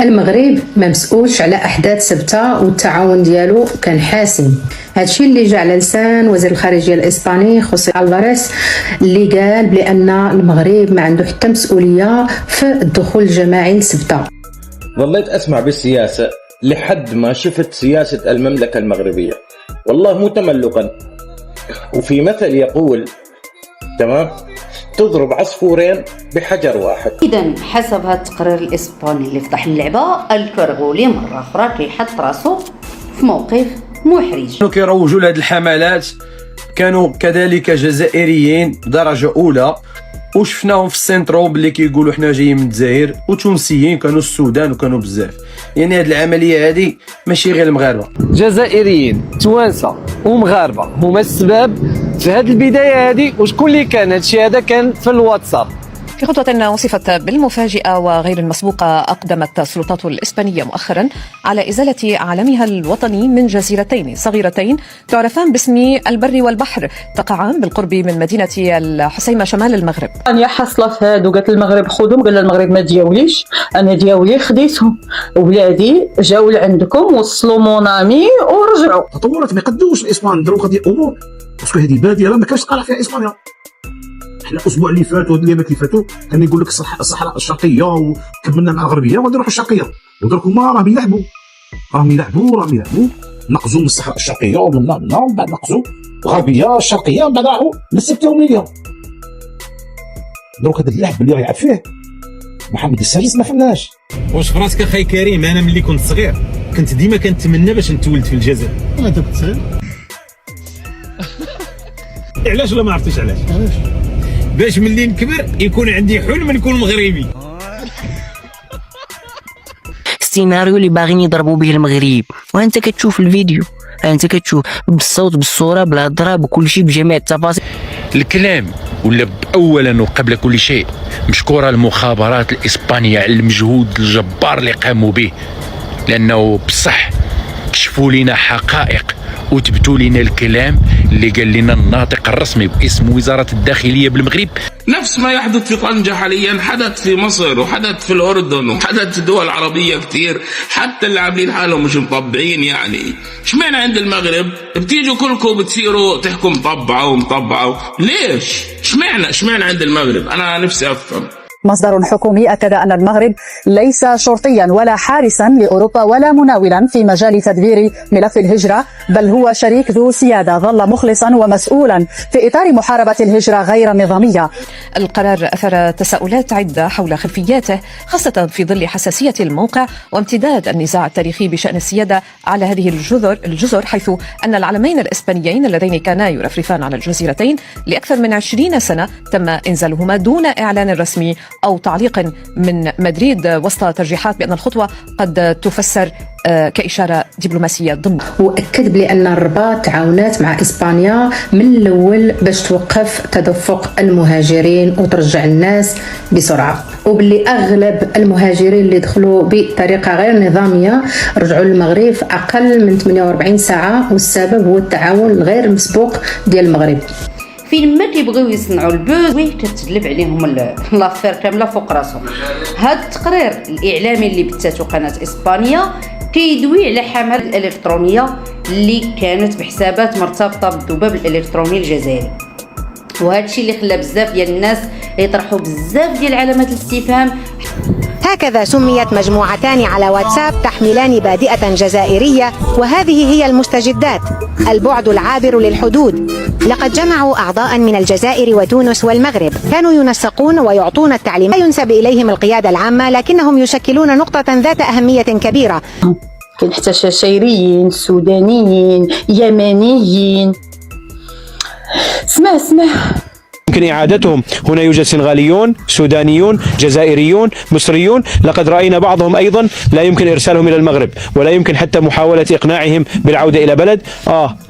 المغرب ما مسؤولش على احداث سبته والتعاون ديالو كان حاسم. هادشي اللي جا على لسان وزير الخارجيه الاسباني خوسي الفاريس اللي قال بان المغرب ما عنده حتى مسؤوليه في الدخول الجماعي لسبته. ظليت اسمع بالسياسه لحد ما شفت سياسه المملكه المغربيه، والله مو تملقا. وفي مثل يقول تمام تضرب عصفورين بحجر واحد. اذا حسب هذا التقرير الاسباني اللي فضح اللعبه، الكرغولي مره اخرى كيحط راسو في موقف محرج. كانوا كيروجوا لهذه الحملات، كانوا كذلك جزائريين درجه اولى، وشفناهم في السنترو باللي كيقولوا حنا جايين من الجزائر، وتونسيين كانوا السودان وكانوا بزاف. يعني هذه العمليه هذه ماشي غير المغاربه، جزائريين توانسه ومغاربه هما السبب في هذه البدايه هذه. وشكون اللي كان هذا الشيء هذا؟ كان في الواتساب. في خطوة وصفت بالمفاجئة وغير المسبوقة، أقدمت السلطات الإسبانية مؤخرا على إزالة علمها الوطني من جزيرتين صغيرتين تعرفان باسم البر والبحر، تقعان بالقرب من مدينة الحسيمة شمال المغرب. أنا حصلة في هادو، قالت المغرب خذهم، قال المغرب ما دياوليش، أنا دياولي خديتهم، ولادي جاوا لعندكم وصلوا مونامي ورجعوا. تطورات ما يقدوش الإسبان دروك هذه الأمور، باسكو هذه بادية ما كانش قالع فيها إسبانيا. حنا الاسبوع اللي فات وهاد الايامات اللي فاتوا كان يقول لك الصحراء الشرقيه وكملنا مع الغربيه وغادي نروحوا الشرقيه، ودرك هما راهم يلعبوا نقزوا من الصحراء الشرقيه ومن بعد نقزوا الغربيه الشرقيه، ومن بعد راحوا للسبته ليبيا. دروك هذا اللعب اللي راه يلعب فيه محمد السادس ما فهمناش. واش فراسك اخاي كريم، انا ملي كنت صغير كنت ديما كنتمنى باش نتولد في الجزائر. انت كنت صغير؟ علاش ولا ما عرفتش علاش؟ باش ملي نكبر يكون عندي حلم نكون مغربي. السيناريو اللي باغيين يضربوا به المغرب، وانت كتشوف الفيديو، انت كتشوف بالصوت بالصوره بالهضره بكل شيء بجميع التفاصيل. الكلام ولا اولا وقبل كل شيء مشكوره المخابرات الاسبانيه على المجهود الجبار اللي قاموا به، لانه بصح كشفوا لنا حقائق وثبتوا لنا الكلام اللي قال لنا الناطق الرسمي باسم وزارة الداخلية بالمغرب. نفس ما يحدث في طنجة حاليا حدث في مصر وحدث في الأردن وحدث في دول عربية كتير، حتى اللي عاملين حالهم مش مطبعين. يعني اشمعنى عند المغرب بتيجوا كلكم بتصيروا تحكوا مطبعة ليش؟ اشمعنى عند المغرب؟ أنا نفسي أفهم. مصدر حكومي أكد أن المغرب ليس شرطيا ولا حارسا لأوروبا ولا مناولا في مجال تدبير ملف الهجرة، بل هو شريك ذو سيادة ظل مخلصا ومسؤولا في إطار محاربة الهجرة غير النظامية. القرار أثر تساؤلات عدة حول خلفياته، خاصة في ظل حساسية الموقع وامتداد النزاع التاريخي بشأن السيادة على هذه الجزر، حيث أن العلمين الإسبانيين اللذين كانا يرفرفان على الجزيرتين لأكثر من 20 سنة تم إنزالهما دون إعلان رسمي أو تعليق من مدريد، وسط ترجيحات بأن الخطوة قد تفسر كإشارة دبلوماسية ضمن. وأكد بأن الرباط تعاونات مع إسبانيا من الأول باش توقف تدفق المهاجرين وترجع الناس بسرعة، وباللي أغلب المهاجرين اللي دخلوا بطريقة غير نظامية رجعوا للمغرب في أقل من 48 ساعة، والسبب هو التعاون الغير مسبوق ديال المغرب. فين ما كيبغيو يصنعوا البوز كتتلب عليهم لافير كامله فوق راسهم. هذا التقرير الاعلامي اللي بثاتو قناه اسبانيا كيدوي على حملة الالكترونيه اللي كانت بحسابات مرتبطه بالذباب الالكتروني الجزائري، وهذا الشيء اللي خلى بزاف ديال الناس يطرحوا بزاف ديال علامات الاستفهام. هكذا سميت مجموعتان على واتساب تحملان بادئة جزائرية، وهذه هي المستجدات، البعد العابر للحدود. لقد جمعوا أعضاء من الجزائر وتونس والمغرب، كانوا ينسقون ويعطون التعليمات، لا ينسب إليهم القيادة العامة، لكنهم يشكلون نقطة ذات أهمية كبيرة. كاين حتى شاشيريين، سودانيين، يمنيين. اسمع يمكن إعادتهم. هنا يوجد سنغاليون، سودانيون، جزائريون، مصريون، لقد رأينا بعضهم أيضا لا يمكن إرسالهم إلى المغرب، ولا يمكن حتى محاولة إقناعهم بالعودة إلى بلد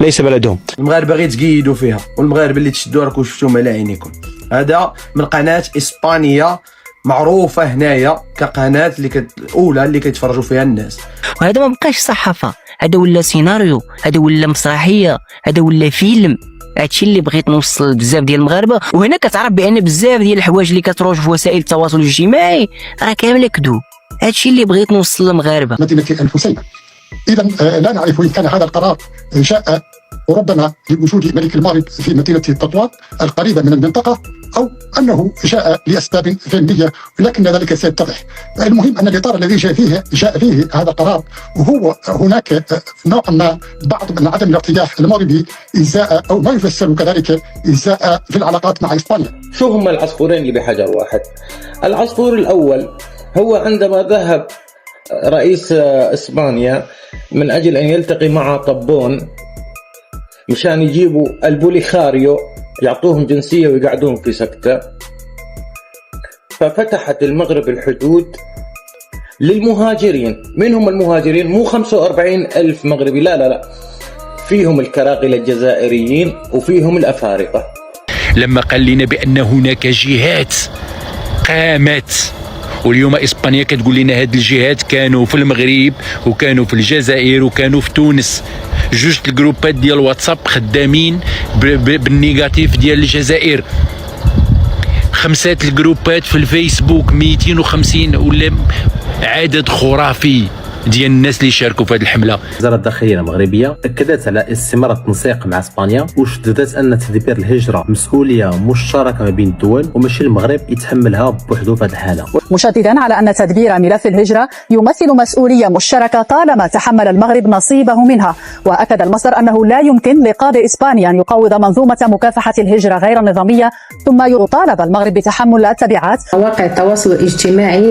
ليس بلدهم. المغاربة غير تقيدوا فيها، والمغاربة اللي تشدوا راكم شفتوهم على عينيكم. هذا من قناة إسبانية معروفة هنايا كقناة الأولى اللي كيتفرجوا فيها الناس. وهذا ما بقاش صحافة، هذا ولا سيناريو، هذا ولا مسرحية، هذا ولا فيلم. هادشي اللي بغيت نوصل بزاف ديال المغاربه. وهنا كتعرف بان بزاف ديال الحوايج اللي كتروج في وسائل التواصل الاجتماعي راه كامله كذوب. هادشي اللي بغيت نوصل للمغاربه. مدينه الحسين. اذا لا نعرف ان كان هذا القرار جاء ربما لوجود ملك المغرب في مدينه تطوان القريبه من المنطقه، او انه جاء لاسباب فنيه، لكن ذلك سيتضح. المهم ان الاطار الذي جاء فيه هذا القرار هو هناك نوع ما بعض من عدم الارتياح المغربي ازاء او ما يفسر كذلك ازاء في العلاقات مع اسبانيا. شو هم العصفورين اللي بحجر واحد؟ العصفور الاول هو عندما ذهب رئيس اسبانيا من اجل ان يلتقي مع طبون مشان يجيبوا البوليخاريو يعطوهم جنسية ويقعدوهم في سكتة، ففتحت المغرب الحدود للمهاجرين. من هم المهاجرين؟ مو 45,000 مغربي، لا، فيهم الكراقلة الجزائريين وفيهم الأفارقة. لما قال لنا بأن هناك جهات قامت، واليوم إسبانيا كتقول لنا هاد الجهات كانوا في المغرب وكانوا في الجزائر وكانوا في تونس. جوج الجروبات ديال واتساب خدامين بالنيجاتيف ديال الجزائر. 5 الجروبات في الفيسبوك 250 ولا عدد خرافي ديال الناس اللي شاركوا في هذه الحمله. وزارة الداخلية المغربية أكدت على استمرار التنسيق مع اسبانيا، وشددت أن تدبير الهجرة مسؤولية مشتركة ما بين الدول وماشي المغرب يتحملها بوحده في هذه الحالة. مشددا على أن تدبير ملف الهجرة يمثل مسؤولية مشتركة طالما تحمل المغرب نصيبه منها. وأكد المصدر أنه لا يمكن لقاضي إسبانيا أن يقوض منظومة مكافحة الهجرة غير النظامية ثم يطالب المغرب بتحمل التبعات. مواقع التواصل الاجتماعي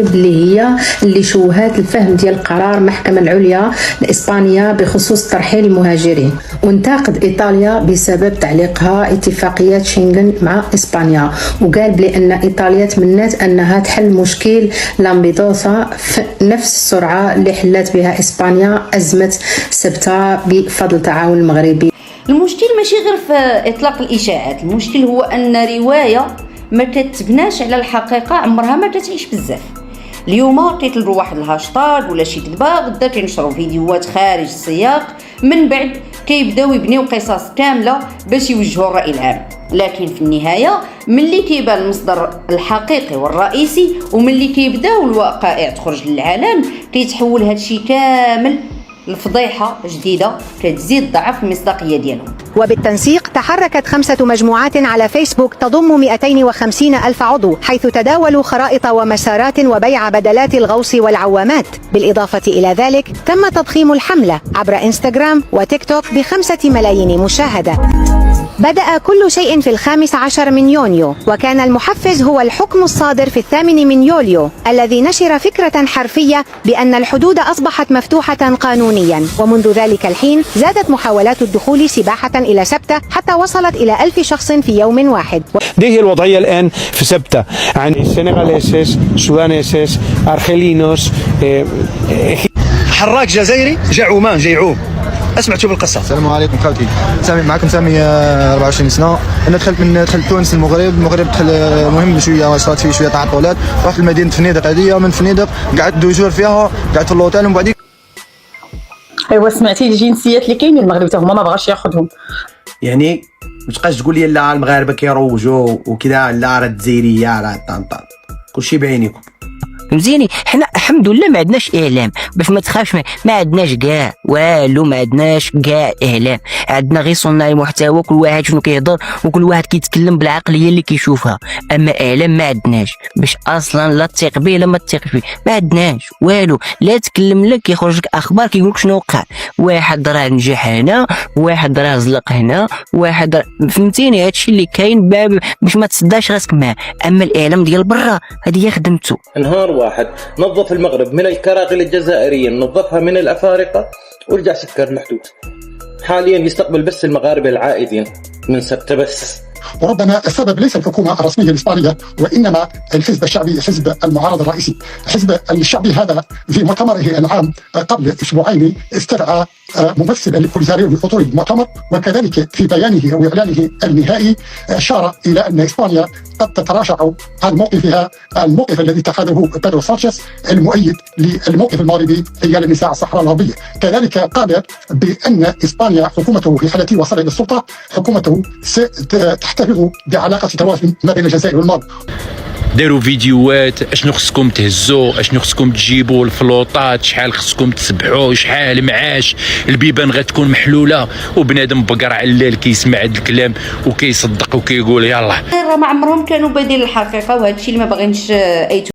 اللي شوهات الفهم ديال القرار المحكمة العليا لإسبانيا بخصوص ترحيل المهاجرين، وانتقد إيطاليا بسبب تعليقها اتفاقيات شنغن مع إسبانيا، وقال بأن إيطاليا تمنت أنها تحل مشكل لامبيدوسا في نفس السرعة اللي حلت بها إسبانيا أزمة سبتة بفضل التعاون المغربي. المشكل ماشي غير في إطلاق الإشاعات، المشكل هو أن رواية ما تتبناش على الحقيقة عمرها ما تتعيش بزاف. اليوم تيطلبوا واحد الهاشتاج ولا شي كذبه، غدا تينشروا فيديوهات خارج السياق، من بعد كيبداو يبنيو قصص كامله باش يوجهوا الراي العام. لكن في النهايه ملي كيبان المصدر الحقيقي والرئيسي وملي كيبداو الوقائع تخرج للعلن كيتحول هادشي كامل الفضيحة جديدة كتزيد ضعف المصداقية ديالهم. وبالتنسيق تحركت 5 مجموعات على فيسبوك تضم 250 ألف عضو، حيث تداولوا خرائط ومسارات وبيع بدلات الغوص والعوامات. بالإضافة إلى ذلك تم تضخيم الحملة عبر إنستغرام وتيك توك ب5 ملايين مشاهدة. بدأ كل شيء في 15 من يونيو، وكان المحفز هو الحكم الصادر في 8 من يوليو الذي نشر فكرة حرفية بأن الحدود أصبحت مفتوحة قانونيا. ومنذ ذلك الحين زادت محاولات الدخول سباحة إلى سبتة حتى وصلت إلى 1000 شخص في يوم واحد. دي هي الوضعية الآن في سبتة، عن السنغاليسيس، سودانيسيس، أرخيلينوس، حراك جزائري جاء عمان جاي يعوم. اسمع شوف القصه. السلام عليكم خوتي، سامي معكم سامي 24 سنه. انا دخلت تونس المغرب دخل المهم شويه صارت فيه شويه تعطلات، رحت لمدينه فنيدق هذه، من فنيدق قعدت 2 شهور فيها، قعدت في اللوطيل ومن بعد. ايوا سمعتي الجنسيات اللي كاينين المغرب حتى هما ما بغاش ياخذهم. يعني ما تبقاش تقول لي لا المغاربه كيروجوا وكذا، لا راه الجزائريه راه طنطا، كلشي بعينيكم. مزياني، حنا الحمد لله ما عندناش اعلام باش ما تخافش، ما عندناش كاع والو، ما عندناش كاع اعلام، عندنا غير صناع المحتوى، كل واحد شنو كيهضر وكل واحد كيتكلم بالعقليه اللي كيشوفها. اما اعلام ما عندناش باش اصلا لا تثق به لا ما تثقش به، ما عندناش والو. لا تكلم لك يخرج لك اخبار كيقول لك شنو وقع، واحد راه نجح هنا، واحد راه زلق هنا، واحد فهمتيني. هادشي اللي كاين باش ما تصداش راسك معاه. اما الاعلام ديال برا هذه هي خدمته. نهار واحد نظف المغرب من الكراقل الجزائرية، نظفها من الأفارقة، ورجع سكر الحدود. حاليا يستقبل بس المغاربة العائدين من سبتة بس. وربما السبب ليس الحكومة الرسمية الإسبانية، وإنما الحزب الشعبي، حزب المعارضة الرئيسي. الحزب الشعبي هذا في مؤتمره العام قبل أسبوعين استدعى ممثلا للبوليساريو لحضور المؤتمر، وكذلك في بيانه وإعلانه النهائي أشار إلى أن إسبانيا قد تتراجع عن موقفها، الموقف الذي اتخذه بيدرو سانشيز المؤيد للموقف المغربي حيال النزاع الصحراء الغربية. كذلك قال بأن إسبانيا حكومته في حالة وصل إلى السلطة حكومته ستحتفظ بعلاقة توازن ما بين الجزائر والمغرب. داروا فيديوهات اشنو خصكم تهزوا، اشنو خصكم تجيبوا، الفلوطات شحال خصكم تسبحوا، شحال معاش، البيبان غتكون محلوله، وبنادم بقر علال كيسمع هذا الكلام وكيصدق وكيقول يلا. راه ما عمرهم كانوا بادين الحقيقه، وهذا الشيء اللي ما باغينش